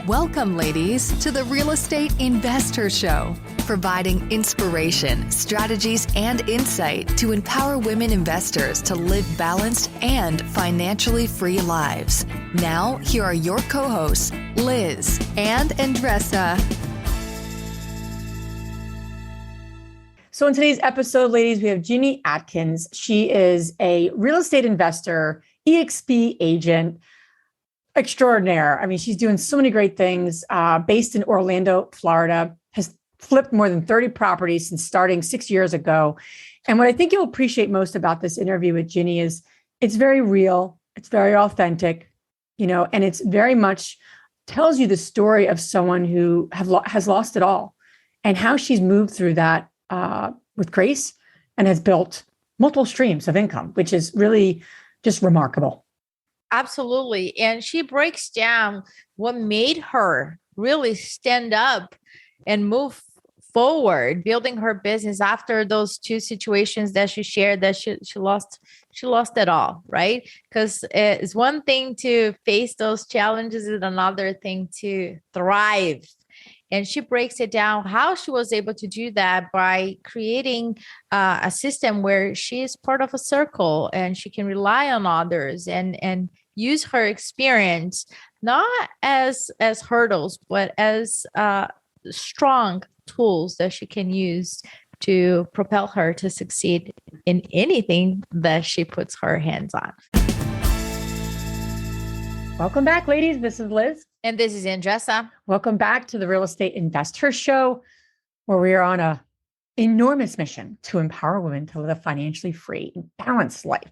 Welcome, ladies, to the Real Estate InvestHer Show, providing inspiration, strategies, and insight to empower women investors to live balanced and financially free lives. Now, here are your co-hosts, Liz and Andresa. So in today's episode, ladies, we have Ginny Adkins. She is a real estate investor, EXP agent, extraordinaire. I mean, she's doing so many great things, based in Orlando, Florida, has flipped more than 30 properties since starting 6 years ago. And what I think you'll appreciate most about this interview with Ginny is it's very real, it's very authentic, and it's very much tells you the story of someone who has lost it all and how she's moved through that with grace and has built multiple streams of income, which is really just remarkable. Absolutely. And she breaks down what made her really stand up and move forward, building her business after those two situations that she shared that she lost it all, right? Because it's one thing to face those challenges and another thing to thrive. And she breaks it down how she was able to do that by creating a system where she is part of a circle and she can rely on others and use her experience, not as hurdles, but as strong tools that she can use to propel her to succeed in anything that she puts her hands on. Welcome back, ladies. This is Liz. And this is Andresa. Welcome back to the Real Estate InvestHer Show, where we are on an enormous mission to empower women to live a financially free and balanced life.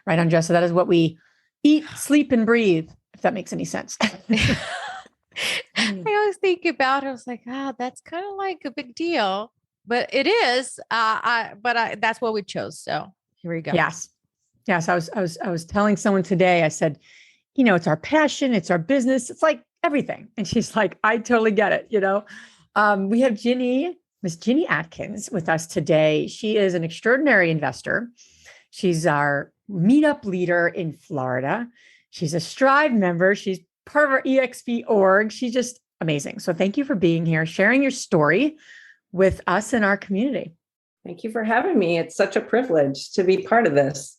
Right, Andresa? That is what we eat, sleep, and breathe, if that makes any sense. I always think about it. I was like, that's kind of like a big deal, but it is. That's what we chose. So here we go. Yes. I was telling someone today. I said, it's our passion, it's our business, it's like everything. And she's like, I totally get it. We have Miss Ginny Adkins with us today. She is an extraordinary investor. She's our meetup leader in Florida. She's a Strive member. She's part of our EXP org. She's just amazing. So thank you for being here, sharing your story with us and our community. Thank you for having me. It's such a privilege to be part of this.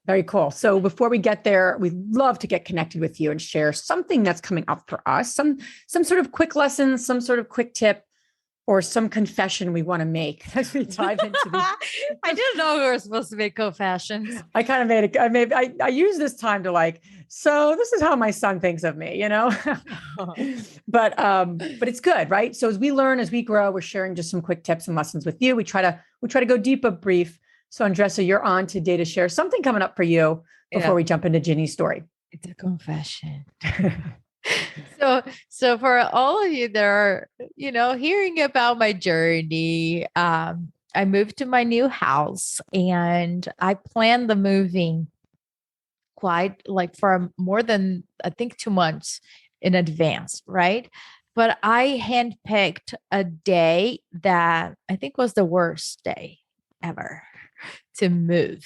Very cool. So before we get there, we'd love to get connected with you and share something that's coming up for us, some sort of quick lesson, some sort of quick tip, or some confession we want to make as we dive into these. I didn't know we were supposed to make confessions. I kind of made it. I use this time to so this is how my son thinks of me, but it's good, right? So as we learn, as we grow, we're sharing just some quick tips and lessons with you. We try to go deep but brief. So Andresa, you're on today to share something coming up for you before we jump into Ginny's story. It's a confession. So for all of you that are, hearing about my journey, I moved to my new house and I planned the moving quite for more than, I think, 2 months in advance, right? But I handpicked a day that I think was the worst day ever to move.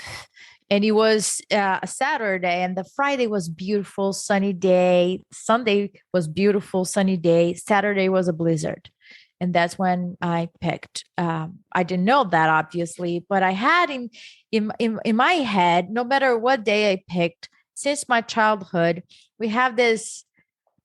And it was a Saturday, and the Friday was beautiful, sunny day. Sunday was beautiful, sunny day. Saturday was a blizzard. And that's when I picked. I didn't know that, obviously, but I had in my head, no matter what day I picked, since my childhood, we have this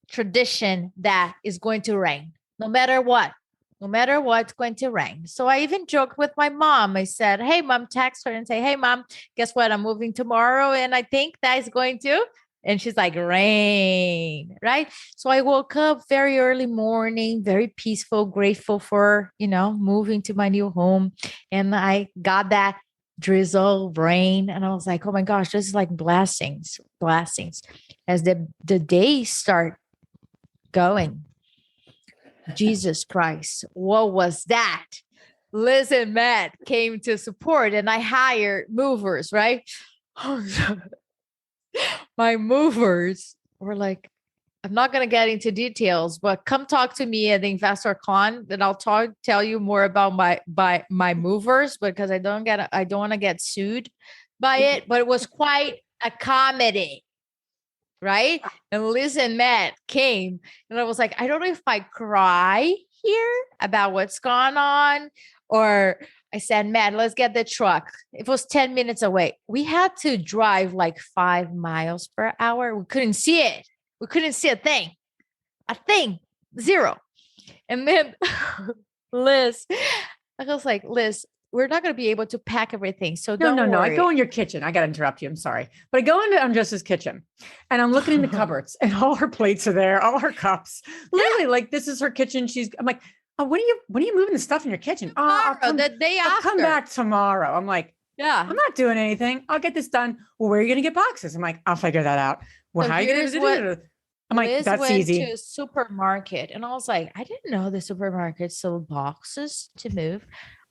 tradition that is going to rain, no matter what. No matter what, it's going to rain. So I even joked with my mom. I said, hey, mom, text her and say, hey, mom, guess what? I'm moving tomorrow. And I think that is going to. And she's like, rain, right? So I woke up very early morning, very peaceful, grateful for, moving to my new home. And I got that drizzle, rain. And I was like, oh my gosh, this is like blessings. As the days start going, Jesus Christ, what was that? Liz and Matt came to support and I hired movers, right? My movers were like, I'm not going to get into details, but come talk to me at the Investor Con and I'll tell you more about my movers because I don't want to get sued by it, but it was quite a comedy. right? And Liz and Matt came, and I was like, I don't know if I cry here about what's going on, or I said, Matt, let's get the truck. It was 10 minutes away. We had to drive like 5 miles per hour. We couldn't see it. We couldn't see a thing, zero. And then Liz, I was like, Liz, we're not going to be able to pack everything. So don't No. I worry. go in your kitchen. I got to interrupt you. I'm sorry. But I go into Andresa's kitchen and I'm looking in the cupboards and all her plates are there, all her cups. Literally, like this is her kitchen. I'm like, oh, when are you moving the stuff in your kitchen? Tomorrow, the day I'll after. come back tomorrow. I'm like, Yeah. I'm not doing anything. I'll get this done. Well, where are you going to get boxes? I'm like, I'll figure that out. Well, So how are you going to do it? I'm like, Liz that's went easy. to a supermarket, and I was like, I didn't know the supermarket sold boxes to move.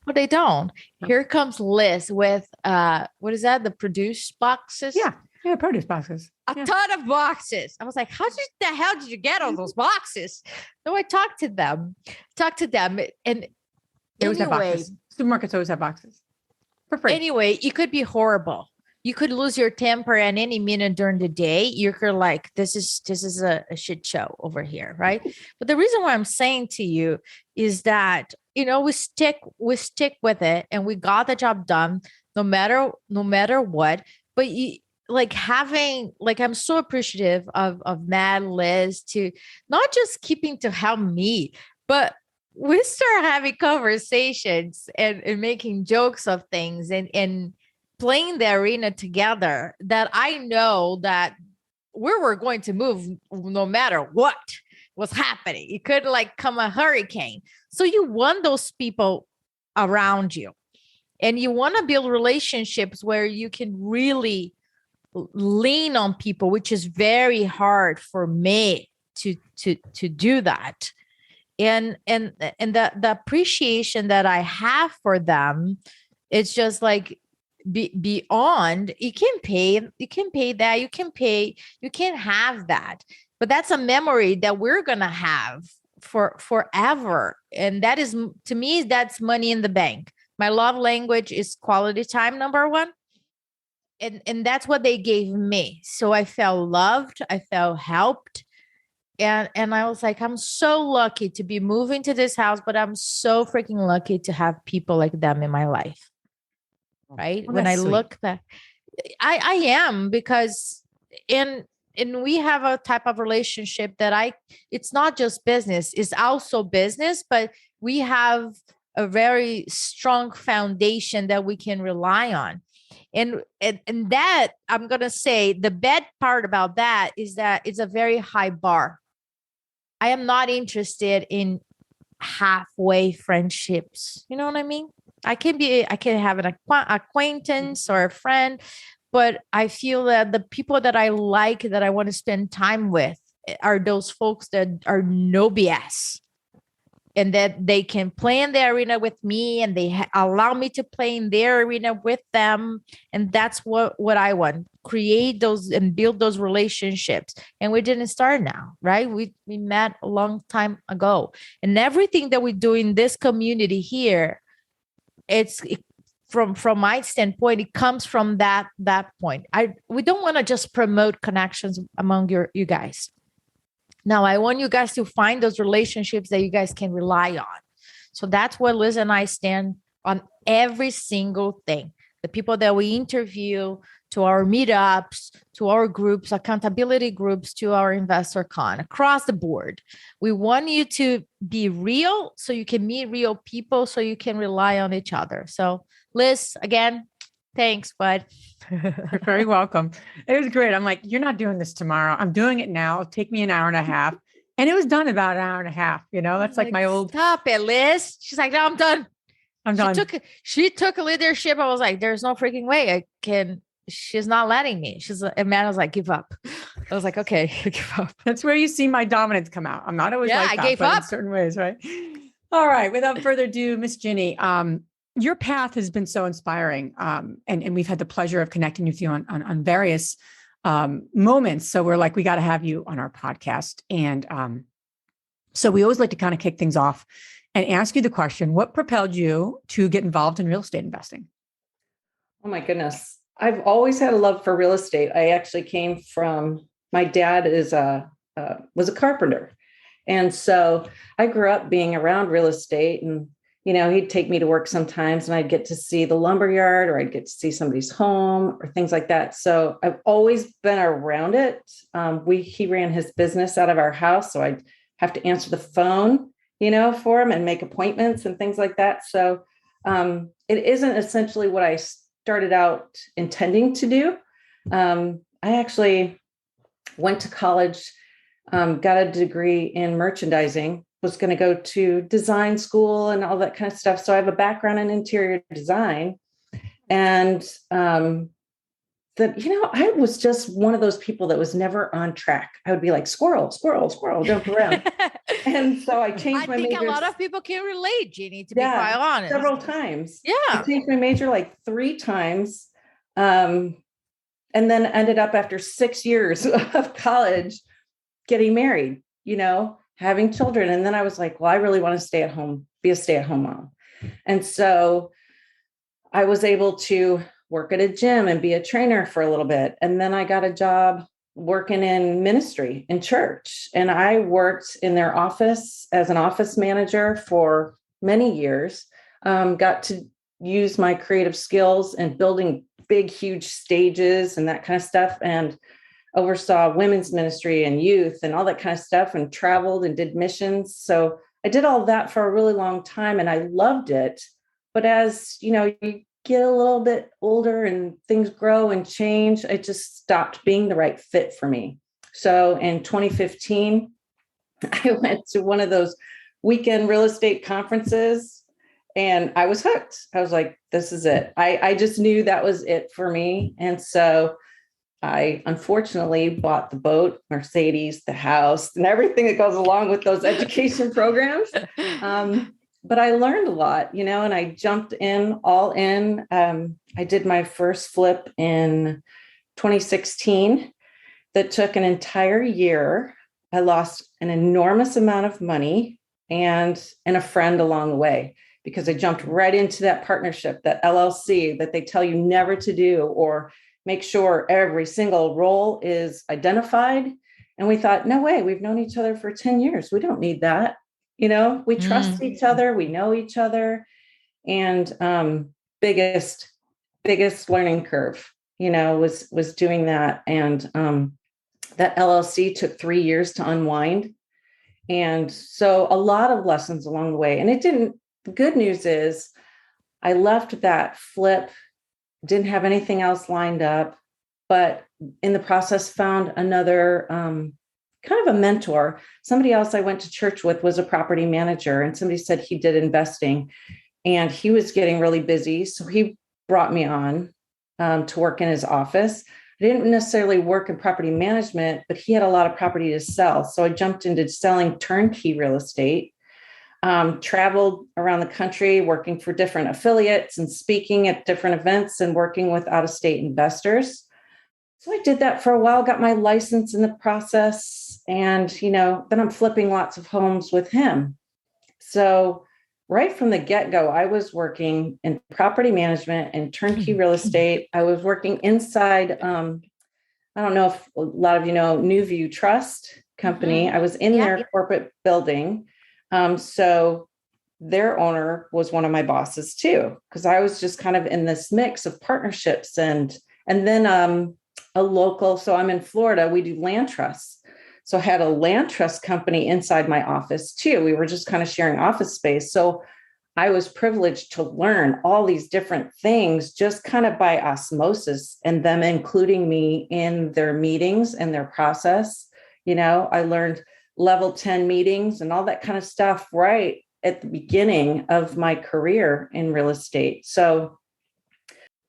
But they don't. Here comes Liz with what is that? The produce boxes? Yeah, produce boxes. A ton of boxes. I was like, the hell did you get all those boxes? So I talked to them, and They always have boxes. Supermarkets always have boxes for free. Anyway, it could be horrible. You could lose your temper at any minute during the day. You're like, this is a shit show over here, right? But the reason why I'm saying to you is that, we stick with it, and we got the job done no matter what. But I'm so appreciative of Matt, Liz, to not just keeping to help me, but we start having conversations and making jokes of things and playing the arena together, that I know that we were going to move no matter what was happening. It could come a hurricane. So you want those people around you, and you want to build relationships where you can really lean on people, which is very hard for me to do that. And the appreciation that I have for them, it's just like beyond. You can pay that, you can have that, but that's a memory that we're gonna have for forever. And that is, to me, that's money in the bank. My love language is quality time, number one. And that's what they gave me. So I felt loved, I felt helped. And I was like, I'm so lucky to be moving to this house, but I'm so freaking lucky to have people like them in my life. Right? Well, when I sweet. look back, I am, because we have a type of relationship that it's not just business, it's also business, but we have a very strong foundation that we can rely on. And that, I'm going to say, the bad part about that is that it's a very high bar. I am not interested in halfway friendships. You know what I mean? I can have an acquaintance or a friend, but I feel that the people that I like, that I want to spend time with, are those folks that are no BS, and that they can play in the arena with me, and they allow me to play in their arena with them. And that's what I want. Create those and build those relationships. And we didn't start now, right? We met a long time ago. And everything that we do in this community here, from my standpoint, it comes from that point. We don't want to just promote connections among you guys. Now, I want you guys to find those relationships that you guys can rely on. So that's what Liz and I stand on every single thing. The people that we interview, to our meetups, to our groups, accountability groups, to our investor con, across the board. We want you to be real so you can meet real people, so you can rely on each other. So Liz, again, thanks, bud. You're very welcome. It was great. I'm like, you're not doing this tomorrow. I'm doing it now. It'll take me an hour and a half. And it was done about an hour and a half. That's like my old. Stop it, Liz. She's like, no, I'm done. I'm done. She took leadership. I was like, there's no freaking way she's not letting me. And man was like, give up. I was like, okay, give up. That's where you see my dominance come out. I'm not always like that, I gave but up in certain ways, right? All right. Without further ado, Miss Ginny, your path has been so inspiring. And we've had the pleasure of connecting with you on various moments. So we're like, we got to have you on our podcast. And so we always like to kind of kick things off and ask you the question, what propelled you to get involved in real estate investing? Oh my goodness. I've always had a love for real estate. I actually came from my dad was a carpenter. And so I grew up being around real estate, and, he'd take me to work sometimes and I'd get to see the lumber yard, or I'd get to see somebody's home or things like that. So I've always been around it. He ran his business out of our house, so I'd have to answer the phone, for him and make appointments and things like that. So it isn't essentially what I started out intending to do. I actually went to college, got a degree in merchandising, was going to go to design school and all that kind of stuff. So I have a background in interior design. And I was just one of those people that was never on track. I would be like, squirrel, squirrel, squirrel, jump around. And so I changed my major. I think a lot of people can relate, Ginny, to be quite honest. Several times. Yeah. I changed my major like 3 times. And then ended up after 6 years of college getting married, having children. And then I was like, well, I really want to stay at home, be a stay-at-home mom. And so I was able to work at a gym and be a trainer for a little bit. And then I got a job working in ministry in church. And I worked in their office as an office manager for many years, got to use my creative skills and building big, huge stages and that kind of stuff, and oversaw women's ministry and youth and all that kind of stuff, and traveled and did missions. So I did all that for a really long time and I loved it. But as you get a little bit older and things grow and change, it just stopped being the right fit for me. So in 2015, I went to one of those weekend real estate conferences and I was hooked. I was like, this is it. I just knew that was it for me. And so I unfortunately bought the boat, Mercedes, the house, and everything that goes along with those education programs. But I learned a lot, and I jumped all in. I did my first flip in 2016 that took an entire year. I lost an enormous amount of money and a friend along the way, because I jumped right into that partnership, that LLC that they tell you never to do, or make sure every single role is identified. And we thought, no way, we've known each other for 10 years. We don't need that. We trust each other. We know each other. And biggest learning curve, was doing that. And that LLC took 3 years to unwind. And so a lot of lessons along the way. And the good news is I left that flip, didn't have anything else lined up, but in the process found another kind of a mentor. Somebody else I went to church with was a property manager, and somebody said he did investing and he was getting really busy. So he brought me on to work in his office. I didn't necessarily work in property management, but he had a lot of property to sell. So I jumped into selling turnkey real estate. Traveled around the country working for different affiliates and speaking at different events and working with out-of-state investors. So I did that for a while, got my license in the process, and, then I'm flipping lots of homes with him. So right from the get-go, I was working in property management and turnkey real estate. I was working inside, I don't know if a lot of you know, New View Trust Company. I was in their corporate building. So their owner was one of my bosses too, because I was just kind of in this mix of partnerships and then a local. So I'm in Florida, we do land trusts. So I had a land trust company inside my office too. We were just kind of sharing office space. So I was privileged to learn all these different things just kind of by osmosis, and them including me in their meetings and their process. I learned level 10 meetings and all that kind of stuff right at the beginning of my career in real estate. So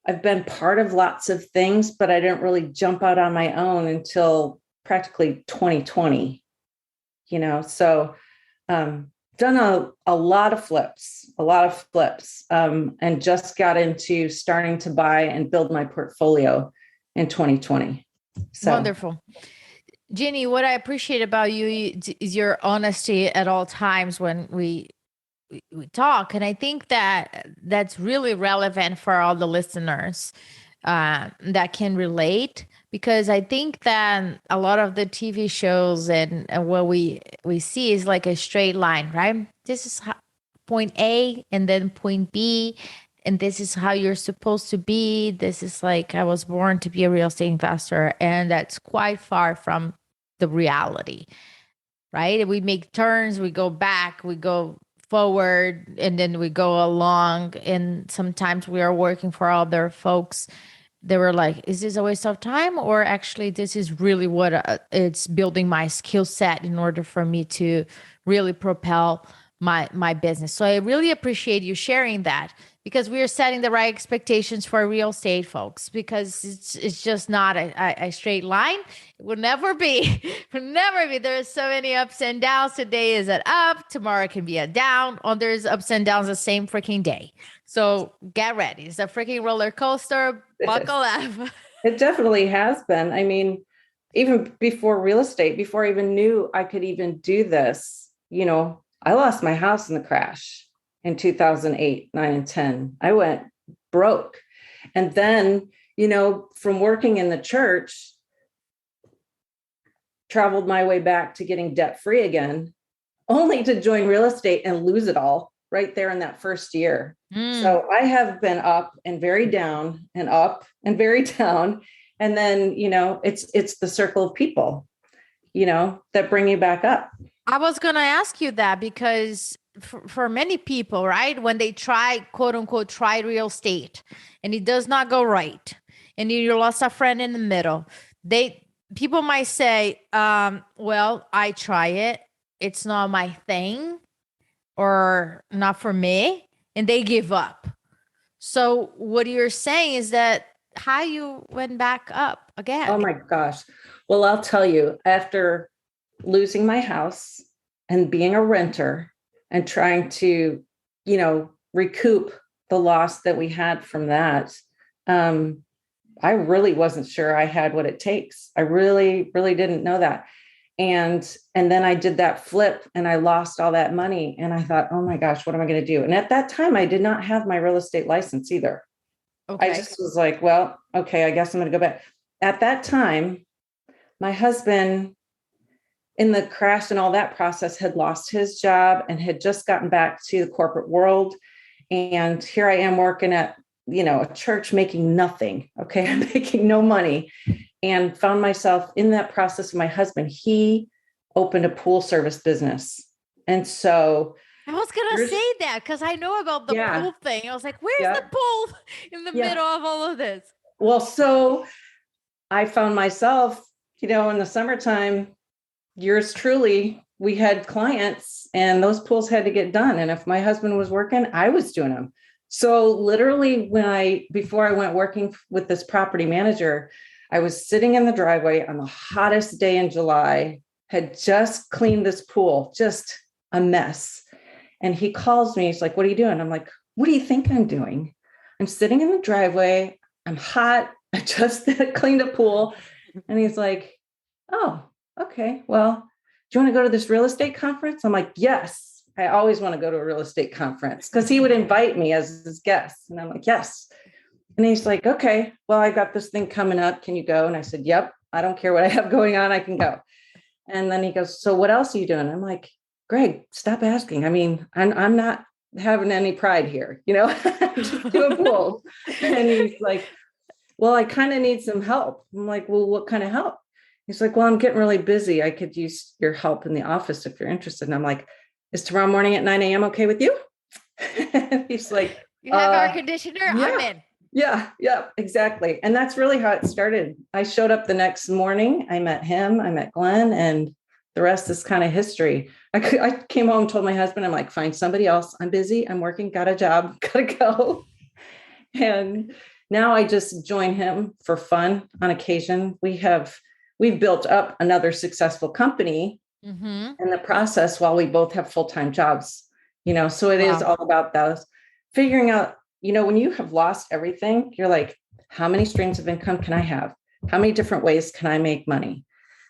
I've been part of lots of things, but I didn't really jump out on my own until practically 2020, so done a lot of flips, and just got into starting to buy and build my portfolio in 2020. So wonderful. Ginny, what I appreciate about you is your honesty at all times when we talk. And I think that that's really relevant for all the listeners that can relate, because I think that a lot of the TV shows and what we see is like a straight line, right? This is point A and then point B, and this is how you're supposed to be. This is like, I was born to be a real estate investor, and that's quite far from the reality, right? We make turns, we go back, we go forward, and then we go along. And sometimes we are working for other folks. They were like, is this a waste of time? Or actually, this is really what it's building my skill set in order for me to really propel my business. So I really appreciate you sharing that, because we are setting the right expectations for real estate folks, because it's just not a straight line. It will never be. Will never be. There's so many ups and downs. Today is an up, tomorrow can be a down, or there's ups and downs the same freaking day. So get ready. It's a freaking roller coaster. Buckle up. It definitely has been. I mean, even before real estate, before I even knew I could even do this, I lost my house in the crash in 2008, 9, and 10. I went broke. And then, from working in the church, traveled my way back to getting debt free again, only to join real estate and lose it all right there in that first year. So I have been up and very down and up and very down. And then, it's the circle of people, that bring you back up. I was going to ask you that, because for many people, right, when they try, quote unquote, try real estate and it does not go right, and you lost a friend in the middle, people might say, well, I try it, it's not my thing or not for me, and they give up. So what you're saying is that how you went back up again. Oh my gosh. Well, I'll tell you, after losing my house and being a renter and trying to, recoup the loss that we had from that, I really wasn't sure I had what it takes. I really, really didn't know that. And then I did that flip and I lost all that money. And I thought, oh my gosh, what am I going to do? And at that time, I did not have my real estate license either. Okay. I just was like, well, okay, I guess I'm going to go back. At that time, my husband, in the crash and all that process, had lost his job and had just gotten back to the corporate world. And here I am working at, a church, making nothing. Okay. I'm making no money, and found myself in that process. My husband, he opened a pool service business. And so I was going to say that, because I know about the pool thing. I was like, where's the pool in the middle of all of this? Well, so I found myself, in the summertime, yours truly, we had clients and those pools had to get done. And if my husband was working, I was doing them. So literally before I went working with this property manager, I was sitting in the driveway on the hottest day in July, had just cleaned this pool, just a mess. And he calls me, he's like, what are you doing? I'm like, what do you think I'm doing? I'm sitting in the driveway. I'm hot. I just cleaned a pool. And he's like, oh, okay. Well, do you want to go to this real estate conference? I'm like, yes, I always want to go to a real estate conference, because he would invite me as his guest. And I'm like, yes. And he's like, okay, well, I got this thing coming up. Can you go? And I said, yep, I don't care what I have going on. I can go. And then he goes, so what else are you doing? I'm like, Greg, stop asking. I mean, I'm not having any pride here, I'm just doing pools. And he's like, well, I kind of need some help. I'm like, well, what kind of help? He's like, well, I'm getting really busy. I could use your help in the office if you're interested. And I'm like, is tomorrow morning at 9 a.m. okay with you? He's like, you have air conditioner? Yeah. I'm in. Yeah, exactly. And that's really how it started. I showed up the next morning. I met him, I met Glenn, and the rest is kind of history. I came home, told my husband, I'm like, find somebody else. I'm busy. I'm working, got a job, gotta go. And now I just join him for fun on occasion. We've built up another successful company in the process while we both have full-time jobs, so it is all about those figuring out, when you have lost everything, you're like, how many streams of income can I have? How many different ways can I make money?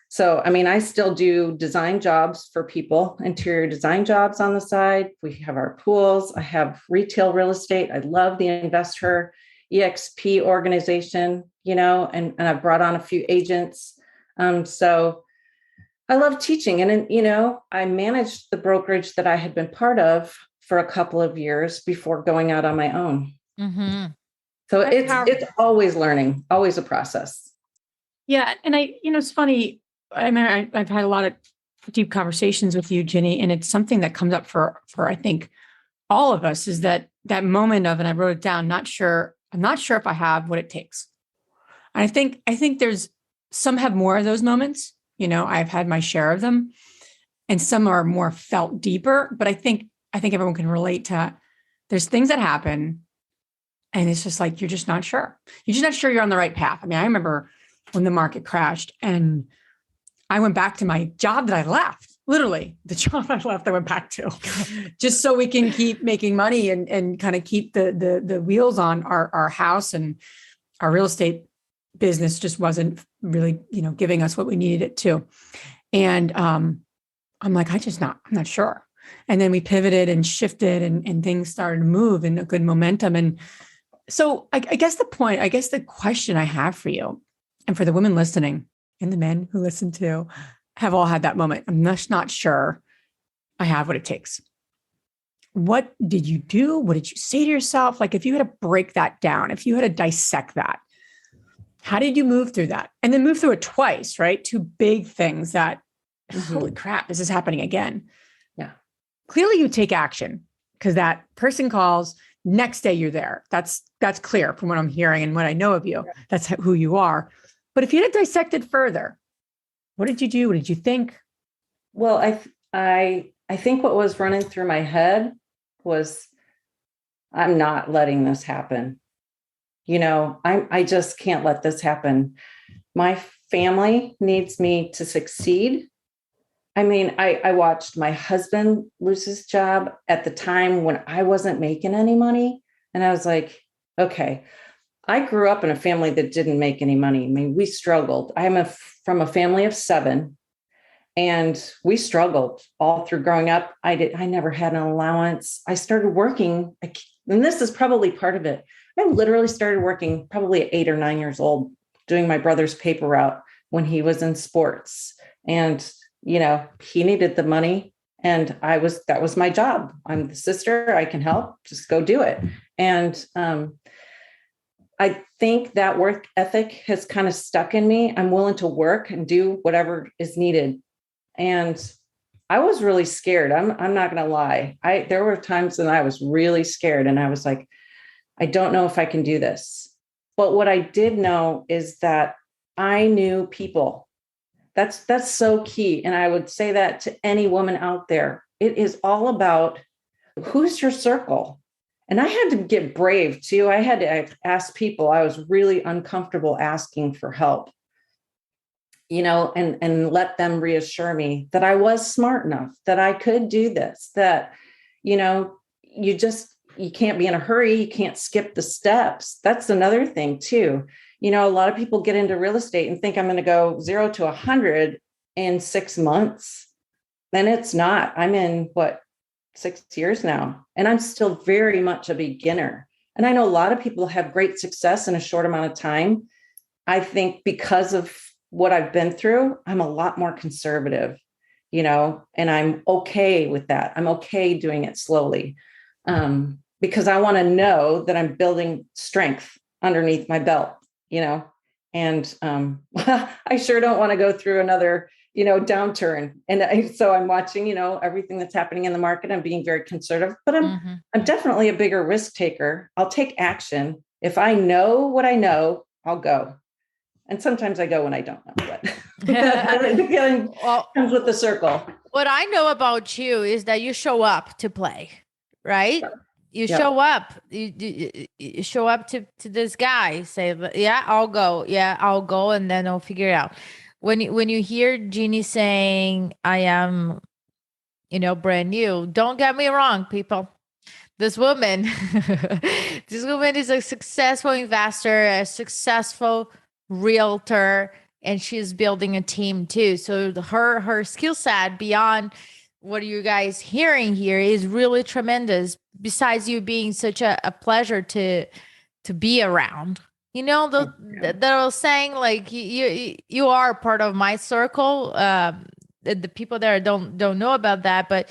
So, I mean, I still do design jobs for people, interior design jobs on the side. We have our pools. I have retail real estate. I love the InvestHer EXP organization, and I've brought on a few agents. So I love teaching. And, I managed the brokerage that I had been part of for a couple of years before going out on my own. Mm-hmm. So it's always learning, always a process. Yeah. And it's funny. I mean, I've had a lot of deep conversations with you, Ginny, and it's something that comes up for I think all of us, is that moment of, and I wrote it down, I'm not sure if I have what it takes. And I think there's some have more of those moments. I've had my share of them, and some are more felt deeper, but I think everyone can relate to, there's things that happen and it's just like, you're just not sure. You're just not sure you're on the right path. I mean, I remember when the market crashed and I went back to my job that I left, literally the job I left, I went back to just so we can keep making money and kind of keep the wheels on our house, and our real estate business just wasn't really, giving us what we needed it to. And I'm like, I'm not sure. And then we pivoted and shifted and things started to move in a good momentum. And so I guess the question I have for you, and for the women listening and the men who listen to, have all had that moment. I'm just not sure I have what it takes. What did you do? What did you say to yourself? Like, if you had to break that down, if you had to dissect that, how did you move through that? And then move through it twice, right? Two big things that, holy crap, this is happening again. Yeah. Clearly you take action, because that person calls, next day you're there. That's clear from what I'm hearing and what I know of you. Yeah. That's who you are. But if you had to dissect it further, what did you do? What did you think? Well, I think what was running through my head was, I'm not letting this happen. I just can't let this happen. My family needs me to succeed. I mean, I watched my husband lose his job at the time when I wasn't making any money. And I was like, okay, I grew up in a family that didn't make any money. I mean, we struggled. I'm from a family of 7, and we struggled all through growing up. I never had an allowance. I started working, and this is probably part of it. I literally started working probably at 8 or 9 years old, doing my brother's paper route when he was in sports. And, he needed the money, and that was my job. I'm the sister. I can help. Just go do it. And, I think that work ethic has kind of stuck in me. I'm willing to work and do whatever is needed. And I was really scared. I'm not going to lie. There were times when I was really scared, and I was like, I don't know if I can do this. But what I did know is that I knew people. That's so key. And I would say that to any woman out there. It is all about who's your circle. And I had to get brave too. I had to ask people. I was really uncomfortable asking for help, and let them reassure me that I was smart enough, that I could do this, that, you can't be in a hurry. You can't skip the steps. That's another thing too. A lot of people get into real estate and think I'm going to go 0 to 100 in 6 months. And it's not. I'm in 6 years now, and I'm still very much a beginner. And I know a lot of people have great success in a short amount of time. I think because of what I've been through, I'm a lot more conservative, and I'm okay with that. I'm okay doing it slowly, because I want to know that I'm building strength underneath my belt, and I sure don't want to go through another downturn. And so I'm watching, everything that's happening in the market. I'm being very conservative, but I'm definitely a bigger risk taker. I'll take action. If I know what I know, I'll go. And sometimes I go when I don't know, but the comes with the circle. What I know about you is that you show up to play, right? You show up, you show up to this guy, say, yeah, I'll go. Yeah, I'll go. And then I'll figure it out. When you hear Ginny saying, I am, brand new, don't get me wrong, people. This woman is a successful investor, a successful realtor, and she's building a team too. So her skill set beyond what you guys hearing here is really tremendous. Besides you being such a pleasure to to be around. You know, that I was saying, like you are part of my circle. The people there don't know about that, but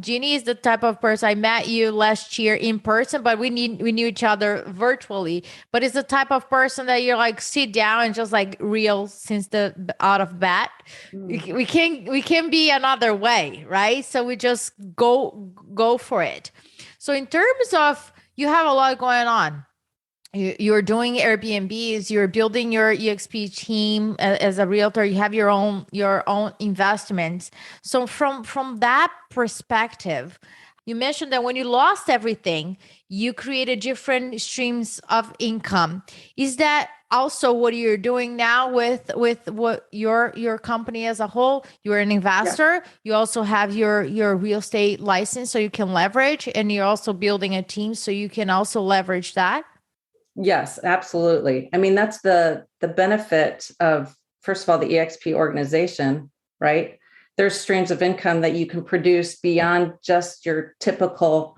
Ginny is the type of person. I met you last year in person, but we knew each other virtually. But it's the type of person that you're like sit down and just like real since the out of bat. We can be another way, right? So we just go for it. So in terms of, you have a lot going on. You're doing Airbnbs, you're building your EXP team as a realtor, you have your own investments. So from that perspective, you mentioned that when you lost everything, you created different streams of income. Is that also what you're doing now with what your company as a whole? You're an investor. Yeah. You also have your real estate license so you can leverage, and you're also building a team so you can also leverage that. Yes, absolutely. I mean, that's the benefit of, first of all, the EXP organization, right? There's streams of income that you can produce beyond just your typical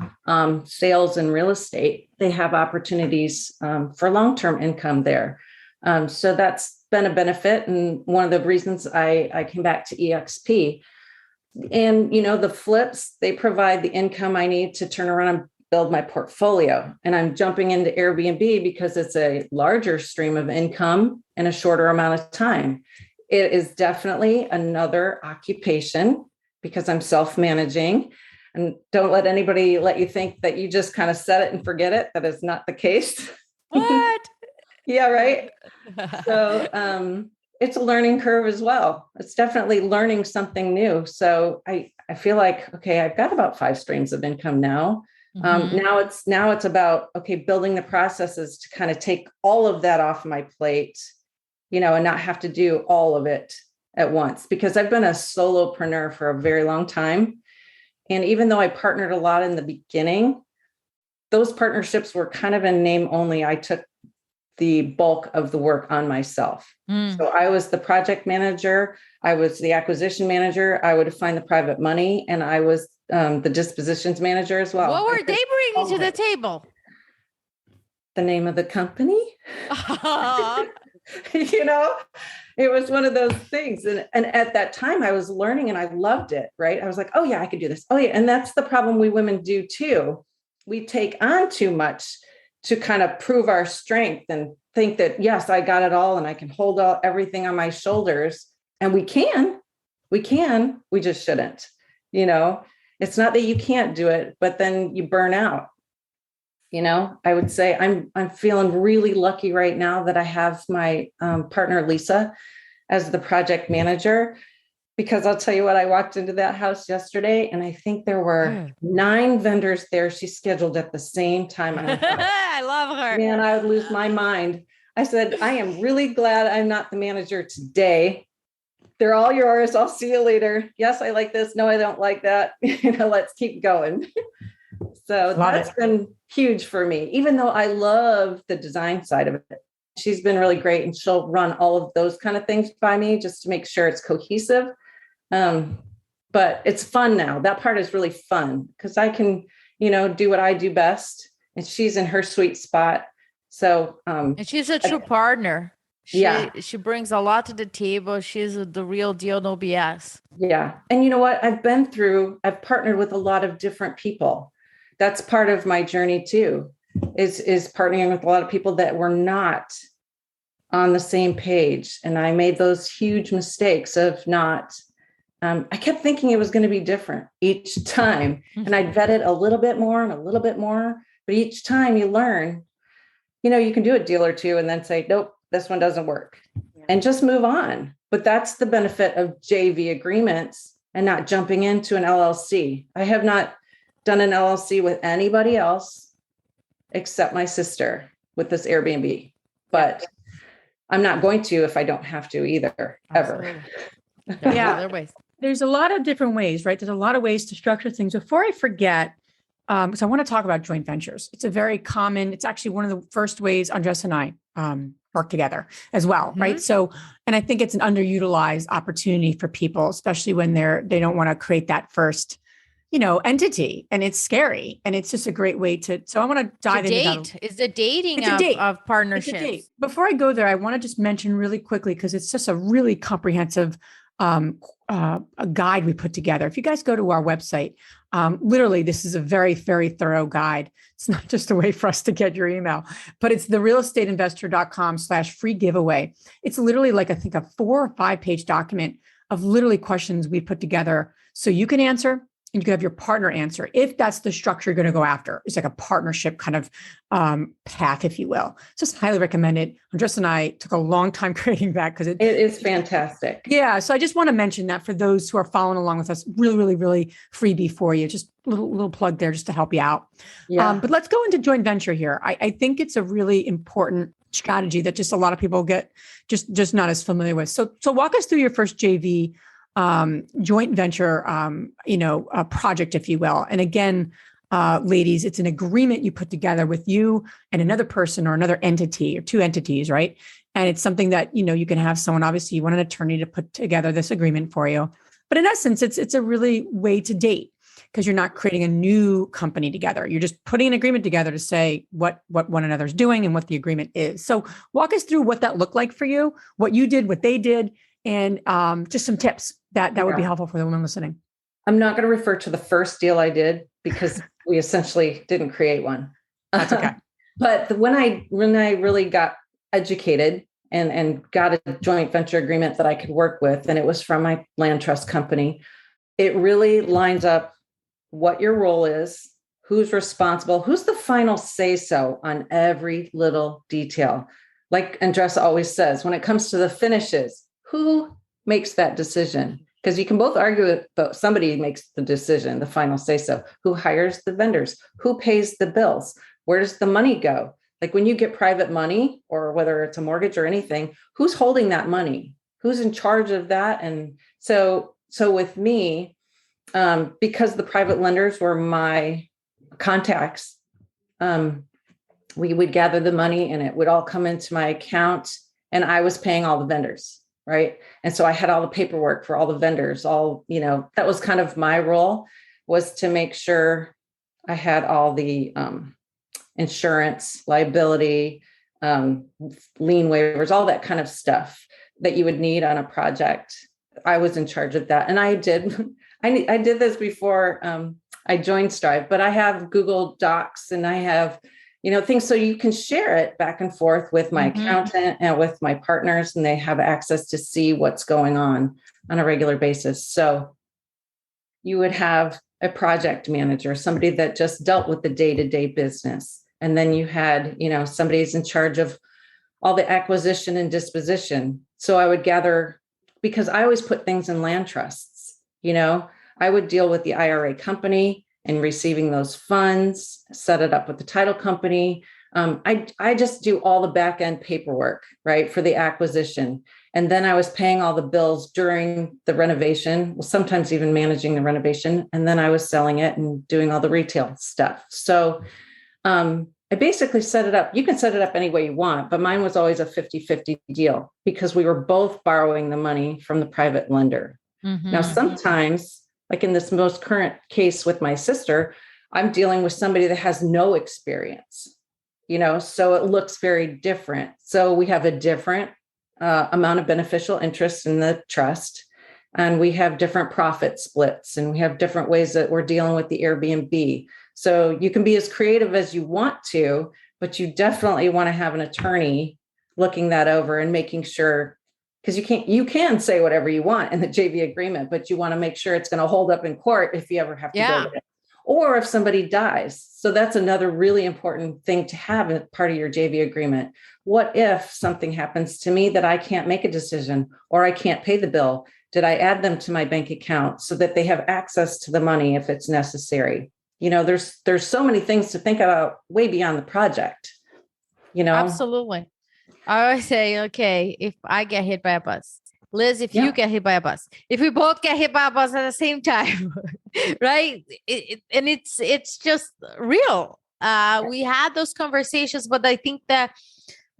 sales and real estate. They have opportunities for long-term income there. So that's been a benefit. And one of the reasons I came back to EXP. And, you know, the flips, they provide the income I need to turn around and build my portfolio. And I'm jumping into Airbnb because it's a larger stream of income in a shorter amount of time. It is definitely another occupation because I'm self-managing. And don't let anybody let you think that you just kind of set it and forget it. That is not the case. What? Yeah, right. So it's a learning curve as well. It's definitely learning something new. So I feel like, okay, I've got about 5 streams of income now. Now it's about, okay, building the processes to kind of take all of that off my plate, you know, and not have to do all of it at once, because I've been a solopreneur for a very long time. And even though I partnered a lot in the beginning, those partnerships were kind of in name only. I took the bulk of the work on myself. So I was the project manager. I was the acquisition manager. I would find the private money, and I was the dispositions manager as well. What were they bringing to the table? The name of the company. You know, it was one of those things. And at that time I was learning and I loved it, right? I was like, oh yeah, I could do this. Oh yeah. And that's the problem we women do too. We take on too much to kind of prove our strength and think that, yes, I got it all and I can hold everything on my shoulders. And we just shouldn't, you know. It's not that you can't do it, but then you burn out. You know, I would say I'm feeling really lucky right now that I have my partner, Lisa, as the project manager, because I'll tell you what, I walked into that house yesterday and I think there were 9 vendors there. She scheduled at the same time. I love her. Man, I would lose my mind. I said, I am really glad I'm not the manager today. They're all yours. I'll see you later. Yes, I like this. No, I don't like that. You know, let's keep going. So that's been huge for me, even though I love the design side of it. She's been really great, and she'll run all of those kind of things by me just to make sure it's cohesive. But it's fun now. That part is really fun because I can, you know, do what I do best, and she's in her sweet spot. So, and she's a true partner. She brings a lot to the table. She's the real deal, no BS. Yeah. And you know what? I've partnered with a lot of different people. That's part of my journey too, is partnering with a lot of people that were not on the same page. And I made those huge mistakes of not, I kept thinking it was going to be different each time. And I'd vet it a little bit more and a little bit more, but each time you learn, you know, you can do a deal or two and then say, nope, this one doesn't work, and just move on. But that's the benefit of JV agreements and not jumping into an LLC. I have not done an LLC with anybody else except my sister with this Airbnb, but I'm not going to if I don't have to either, ever. Yeah. There's a lot of different ways, right? There's a lot of ways to structure things. Before I forget, because I want to talk about joint ventures. It's it's actually one of the first ways Andresa and I work together as well, right? So, and I think it's an underutilized opportunity for people, especially when they don't want to create that first entity, and it's scary, and it's just a great way so I want to dive into that. It's the dating of partnerships. Before I go there, I want to just mention really quickly, because it's just a really comprehensive a guide we put together. If you guys go to our website, literally, this is a very, very thorough guide. It's not just a way for us to get your email, but it's therealestateinvestor.com/free giveaway. It's literally like, I think, a 4 or 5 page document of literally questions we put together so you can answer and you can have your partner answer, if that's the structure you're going to go after. It's like a partnership kind of path, if you will. Just highly recommend it. Andresa and I took a long time creating that, because it is fantastic. Yeah. So I just want to mention that for those who are following along with us, really, really, really freebie for you. Just a little plug there just to help you out. Yeah. But let's go into joint venture here. I think it's a really important strategy that just a lot of people get just not as familiar with. So walk us through your first JV joint venture, project, if you will. And again, ladies, it's an agreement you put together with you and another person or another entity or 2 entities, right? And it's something that, you can have someone, obviously you want an attorney to put together this agreement for you. But in essence, it's a really way to date, because you're not creating a new company together. You're just putting an agreement together to say what one another's doing and what the agreement is. So walk us through what that looked like for you, what you did, what they did, and just some tips that would be helpful for the women listening. I'm not going to refer to the first deal I did, because we essentially didn't create one. That's okay. But when I really got educated and got a joint venture agreement that I could work with, and it was from my land trust company, it really lines up what your role is, who's responsible, who's the final say-so on every little detail. Like Andresa always says, when it comes to the finishes, who makes that decision? Because you can both argue it, but somebody makes the decision, the final say-so. Who hires the vendors? Who pays the bills? Where does the money go? Like when you get private money, or whether it's a mortgage or anything, who's holding that money? Who's in charge of that? And so with me, because the private lenders were my contacts, we would gather the money and it would all come into my account, and I was paying all the vendors. Right. And so I had all the paperwork for all the vendors, that was kind of my role, was to make sure I had all the insurance, liability, lien waivers, all that kind of stuff that you would need on a project. I was in charge of that. And I did this before I joined Strive, but I have Google Docs and I have things so you can share it back and forth with my accountant and with my partners, and they have access to see what's going on a regular basis. So you would have a project manager, somebody that just dealt with the day-to-day business. And then you had, somebody's in charge of all the acquisition and disposition. So I would gather, because I always put things in land trusts, I would deal with the IRA company and receiving those funds, set it up with the title company. I just do all the back end paperwork, right, for the acquisition. And then I was paying all the bills during the renovation, well, sometimes even managing the renovation. And then I was selling it and doing all the retail stuff. So I basically set it up. You can set it up any way you want, but mine was always a 50-50 deal, because we were both borrowing the money from the private lender. Now, sometimes, like in this most current case with my sister, I'm dealing with somebody that has no experience, so it looks very different. So we have a different amount of beneficial interest in the trust, and we have different profit splits, and we have different ways that we're dealing with the Airbnb. So you can be as creative as you want to, but you definitely want to have an attorney looking that over and making sure, because you can say whatever you want in the JV agreement, but you want to make sure it's going to hold up in court if you ever have to go to it, or if somebody dies. So that's another really important thing to have as part of your JV agreement. What if something happens to me that I can't make a decision, or I can't pay the bill? Did I add them to my bank account so that they have access to the money if it's necessary? There's so many things to think about way beyond the project, Absolutely. I always say, okay, if I get hit by a bus, Liz, if you get hit by a bus, if we both get hit by a bus at the same time, right? And it's just real. We had those conversations, but I think that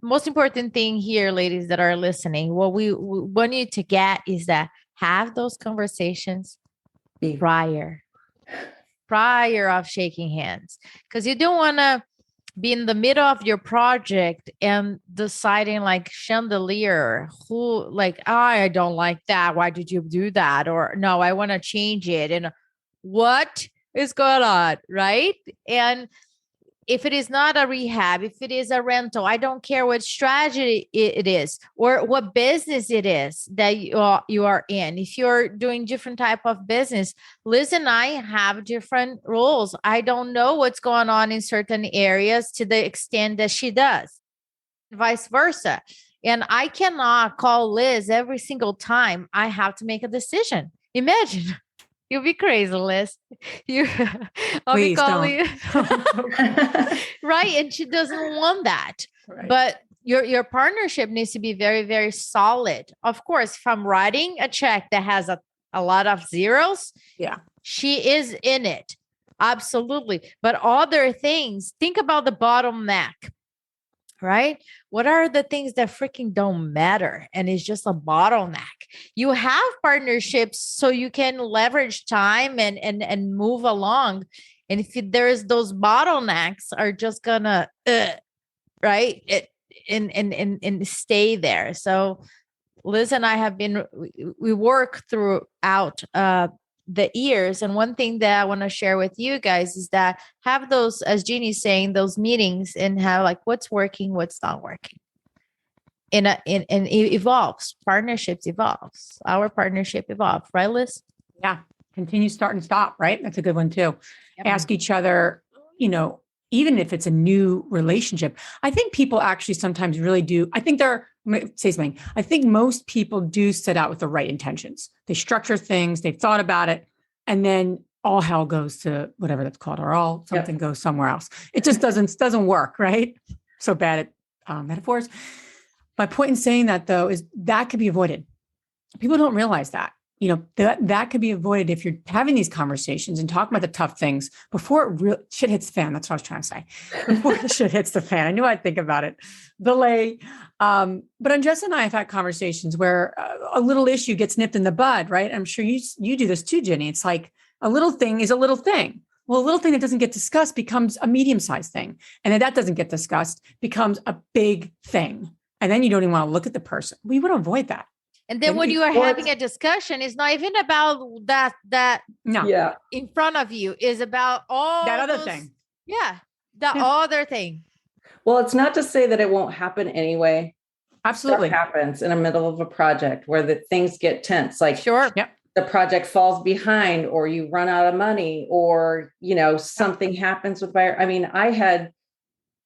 most important thing here, ladies that are listening, what we want you to get is that have those conversations prior. prior of shaking hands, because you don't want to be in the middle of your project and deciding like chandelier, who like, I don't like that. Why did you do that? Or no, I want to change it. And what is going on? Right. And if it is not a rehab, if it is a rental, I don't care what strategy it is or what business it is that you are in. If you're doing different type of business, Liz and I have different roles. I don't know what's going on in certain areas to the extent that she does, vice versa. And I cannot call Liz every single time I have to make a decision. Imagine. You'll be crazy, Liz. I'll Please be calling don't. right. And she doesn't want that. Right. But your partnership needs to be very, very solid. Of course, if I'm writing a check that has a lot of zeros, she is in it. Absolutely. But other things, think about the bottleneck. Right? What are the things that freaking don't matter? And it's just a bottleneck. You have partnerships so you can leverage time and move along. And if there's those bottlenecks are just gonna, right? And stay there. So Liz and I have been, we work throughout the years. And one thing that I want to share with you guys is that have those, as Ginny's saying, those meetings and have like what's working, what's not working. And it evolves. Partnerships evolves. Our partnership evolves, right, Liz? Yeah. Continue, start and stop, right? That's a good one too. Yep. Ask each other, even if it's a new relationship. I think people actually sometimes really do. I think say something. I think most people do set out with the right intentions. They structure things, they've thought about it, and then all hell goes to whatever that's called, or something goes somewhere else. It just doesn't work, right? So bad at metaphors. My point in saying that though is that could be avoided. People don't realize that. That could be avoided if you're having these conversations and talking about the tough things before shit hits the fan. That's what I was trying to say. Before the shit hits the fan. I knew I'd think about it. Delay. But Andresa and I have had conversations where a little issue gets nipped in the bud, right? I'm sure you do this too, Ginny. It's like a little thing is a little thing. Well, a little thing that doesn't get discussed becomes a medium-sized thing. And then that doesn't get discussed becomes a big thing. And then you don't even want to look at the person. We would avoid that. And then when you are having a discussion, it's not even about that in front of you, is about all that other thing. Yeah. Other thing. Well, it's not to say that it won't happen anyway. Absolutely. Stuff happens in the middle of a project where the things get tense. Like sure. Yep. The project falls behind or you run out of money or, something happens with buyer. I mean, I had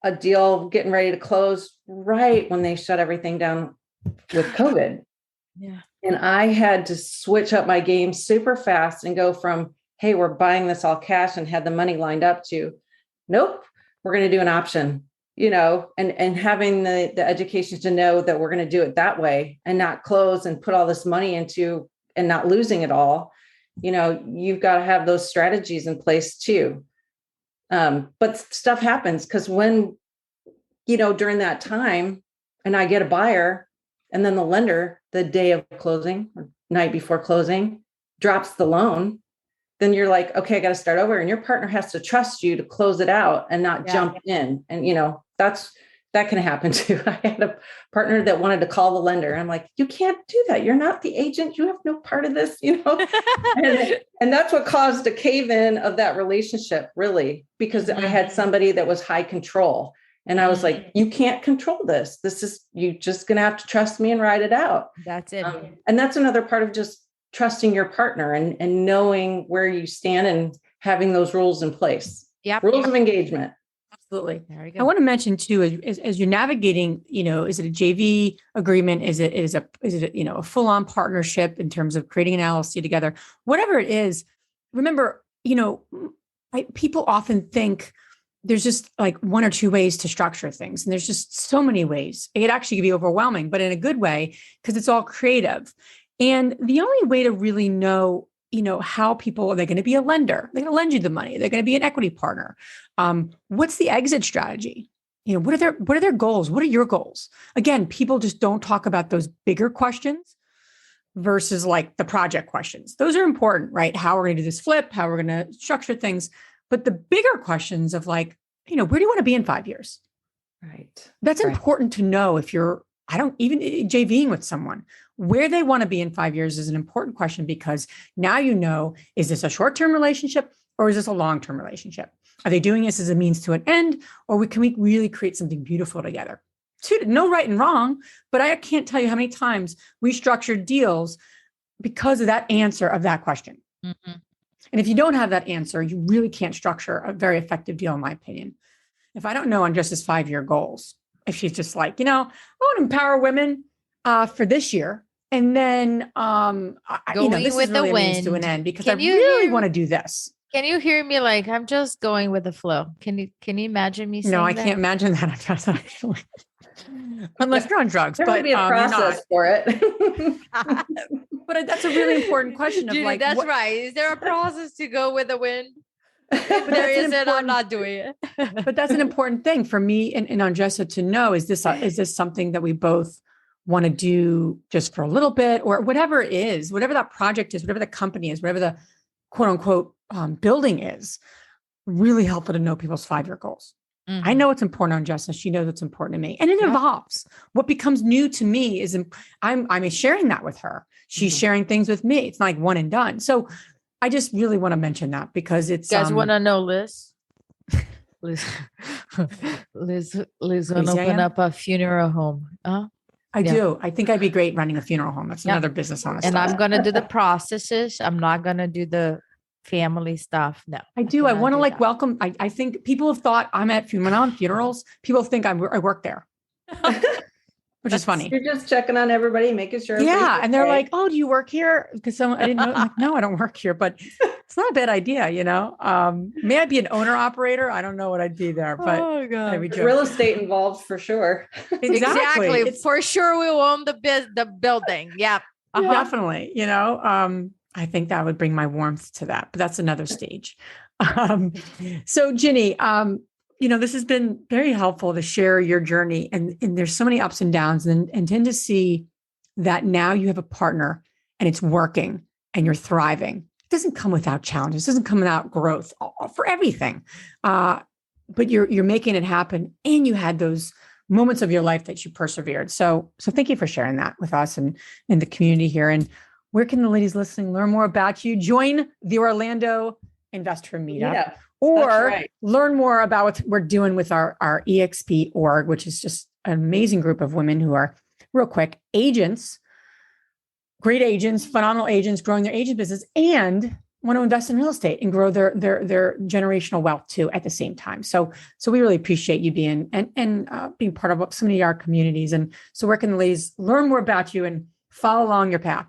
a deal getting ready to close right when they shut everything down with COVID. Yeah. And I had to switch up my game super fast and go from, hey, we're buying this all cash and had the money lined up to, nope, we're going to do an option, and having the education to know that we're going to do it that way and not close and put all this money into and not losing it all. You've got to have those strategies in place too. But stuff happens because when, during that time and I get a buyer, and then the lender, the day of closing or night before closing, drops the loan, then you're like, okay, I got to start over. And your partner has to trust you to close it out and not jump in. And, that can happen too. I had a partner that wanted to call the lender. I'm like, you can't do that. You're not the agent. You have no part of this, and that's what caused a cave in of that relationship, really, because I had somebody that was high control. And I was like, you can't control this. You just going to have to trust me and ride it out. That's it. And that's another part of just trusting your partner and knowing where you stand and having those rules in place. Yep. Rules of engagement. Absolutely. There you go. I want to mention too, as you're navigating, is it a JV agreement? Is it a full-on partnership in terms of creating an LLC together? Whatever it is, remember, people often think there's just like one or two ways to structure things. And there's just so many ways. It actually can be overwhelming, but in a good way, because it's all creative. And the only way to really know, how people, are they going to be a lender? They're going to lend you the money. They're going to be an equity partner. What's the exit strategy? What are their goals? What are your goals? Again, people just don't talk about those bigger questions versus like the project questions. Those are important, right? How we're going to do this flip, how we're going to structure things. But the bigger questions of like, where do you want to be in 5 years? Right. That's important to know if you're, I don't even JVing with someone, where they want to be in 5 years is an important question because now is this a short-term relationship or is this a long-term relationship? Are they doing this as a means to an end or can we really create something beautiful together? No right and wrong, but I can't tell you how many times we structured deals because of that answer of that question. Mm-hmm. And if you don't have that answer, you really can't structure a very effective deal, in my opinion. If I don't know Andresa's 5-year goals, if she's just like, I want to empower women for this year, and then this is really a means to an end because I really want to do this. Can you hear me? Like I'm just going with the flow. Can you imagine me saying No, I that? can't imagine that, Andresa, actually. Unless you're on drugs, there would be a process for it. But that's a really important question of Judy, that's right. Is there a process to go with the wind? If there isn't, I'm not doing it. But that's an important thing for me and Andresa to know. Is this something that we both want to do just for a little bit or whatever it is, whatever that project is, whatever the company is, whatever the quote unquote building is, really helpful to know people's 5-year goals. Mm-hmm. I know it's important on Andresa. She knows it's important to me. And it evolves. What becomes new to me is I'm sharing that with her. She's sharing things with me. It's not like one and done. So I just really want to mention that because it's. You guys want to know Liz? Liz going to open up a funeral home. I do. I think I'd be great running a funeral home. That's another business on the side. And I'm going to do the processes. I'm not going to do the family stuff. No, I do. I want to welcome. I think people have thought when I'm on funerals, people think I work there, which is funny. You're just checking on everybody, making sure. Yeah. And they're like, oh, do you work here? Because I didn't know. I'm like, no, I don't work here, but it's not a bad idea. May I be an owner operator? I don't know what I'd be there, but real estate involved for sure. Exactly. For sure. We will own the building. Yeah. Definitely. I think that would bring my warmth to that, but that's another stage. So Ginny, this has been very helpful to share your journey and there's so many ups and downs and tend to see that now you have a partner and it's working and you're thriving. It doesn't come without challenges. It doesn't come without growth for everything. But you're making it happen and you had those moments of your life that you persevered. So thank you for sharing that with us and in the community here. And where can the ladies listening learn more about you? Join the Orlando InvestHer Meetup or learn more about what we're doing with our EXP org, which is just an amazing group of women who are, real quick, agents, great agents, phenomenal agents, growing their agent business and want to invest in real estate and grow their generational wealth too at the same time. So we really appreciate you being and being part of so many of our communities. And so where can the ladies learn more about you and follow along your path?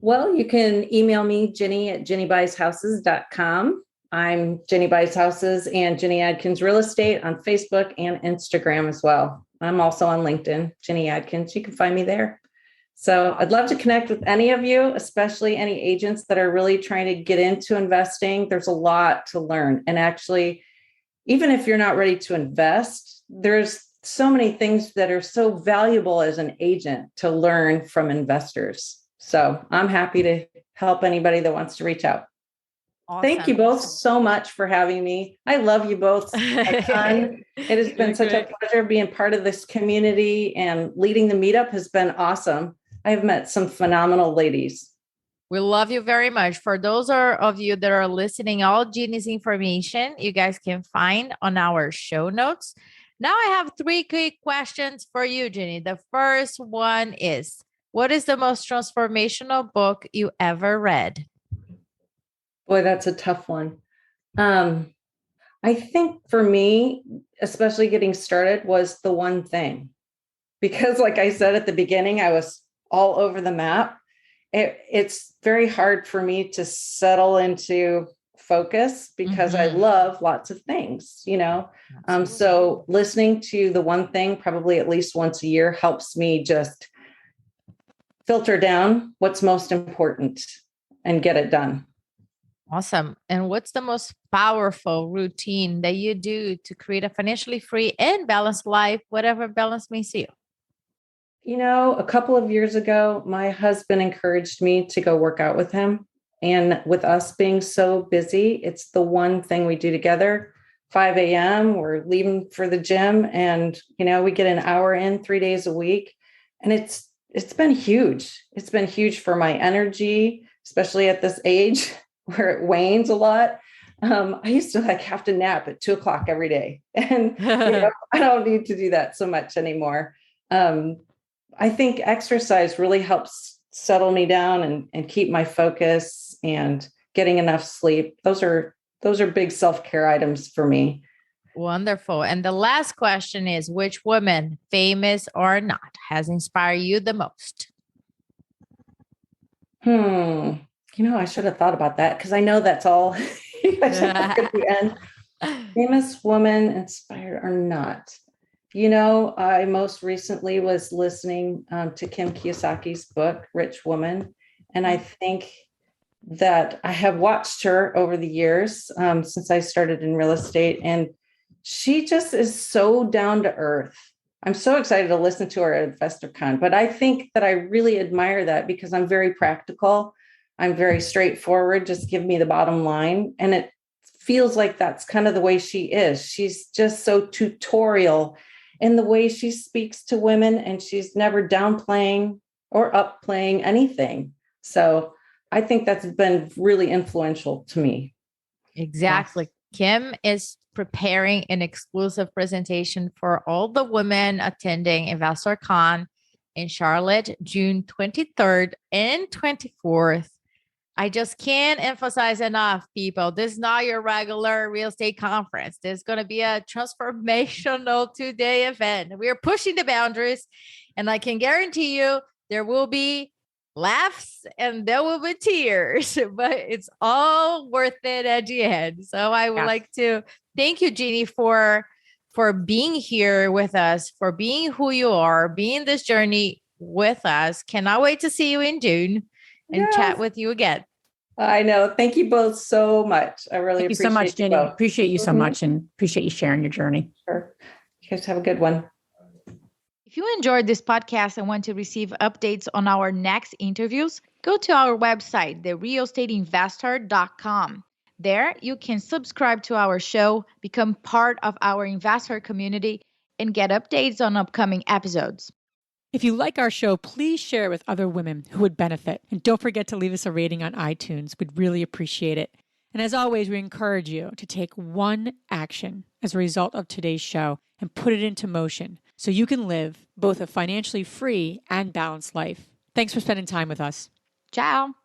Well, you can email me, Ginny at jennybuysHouses.com. I'm Ginny Buys Houses and Ginny Adkins Real Estate on Facebook and Instagram as well. I'm also on LinkedIn, Ginny Adkins. You can find me there. So I'd love to connect with any of you, especially any agents that are really trying to get into investing. There's a lot to learn. And actually, even if you're not ready to invest, there's so many things that are so valuable as an agent to learn from investors. So I'm happy to help anybody that wants to reach out. Awesome. Thank you both so much for having me. I love you both a ton. It has been such a pleasure being part of this community and leading the meetup has been awesome. I have met some phenomenal ladies. We love you very much. For those of you that are listening, all Ginny's information you guys can find on our show notes. Now I have 3 quick questions for you, Ginny. The first one is, what is the most transformational book you ever read? Boy, that's a tough one. I think for me, especially getting started, was The One Thing. Because like I said at the beginning, I was all over the map. It's very hard for me to settle into focus because I love lots of things, So listening to The One Thing probably at least once a year helps me just filter down what's most important and get it done. Awesome. And what's the most powerful routine that you do to create a financially free and balanced life, whatever balance means to you? A couple of years ago, my husband encouraged me to go work out with him. And with us being so busy, it's the one thing we do together. 5 a.m., we're leaving for the gym, and we get an hour in 3 days a week. And it's been huge. It's been huge for my energy, especially at this age where it wanes a lot. I used to have to nap at 2:00 every day. And I don't need to do that so much anymore. I think exercise really helps settle me down and keep my focus, and getting enough sleep. Those are big self-care items for me. Wonderful. And the last question is, which woman, famous or not, has inspired you the most? I should have thought about that, because I know that's all I should look at the end. Famous woman, inspired or not. I most recently was listening to Kim Kiyosaki's book, Rich Woman. And I think that I have watched her over the years since I started in real estate. And she just is so down to earth. I'm so excited to listen to her at InvestorCon. But I think that I really admire that, because I'm very practical. I'm very straightforward. Just give me the bottom line. And it feels like that's kind of the way she is. She's just so tutorial in the way she speaks to women, and she's never downplaying or upplaying anything. So I think that's been really influential to me. Exactly. Kim is preparing an exclusive presentation for all the women attending InvestorCon in Charlotte, June 23rd and 24th. I just can't emphasize enough, people. This is not your regular real estate conference. There's going to be a transformational 2-day event. We are pushing the boundaries, and I can guarantee you there will be laughs and there will be tears, but it's all worth it at the end. So I would like to thank you, Ginny, for being here with us, for being who you are, being this journey with us. Cannot wait to see you in June and chat with you again. I know. Thank you both so much. I really appreciate you so much, Ginny. Both. Appreciate you so much, and appreciate you sharing your journey. Sure. You guys have a good one. If you enjoyed this podcast and want to receive updates on our next interviews, go to our website, therealestateinvestor.com. There, you can subscribe to our show, become part of our investor community, and get updates on upcoming episodes. If you like our show, please share it with other women who would benefit. And don't forget to leave us a rating on iTunes. We'd really appreciate it. And as always, we encourage you to take one action as a result of today's show and put it into motion so you can live both a financially free and balanced life. Thanks for spending time with us. Ciao.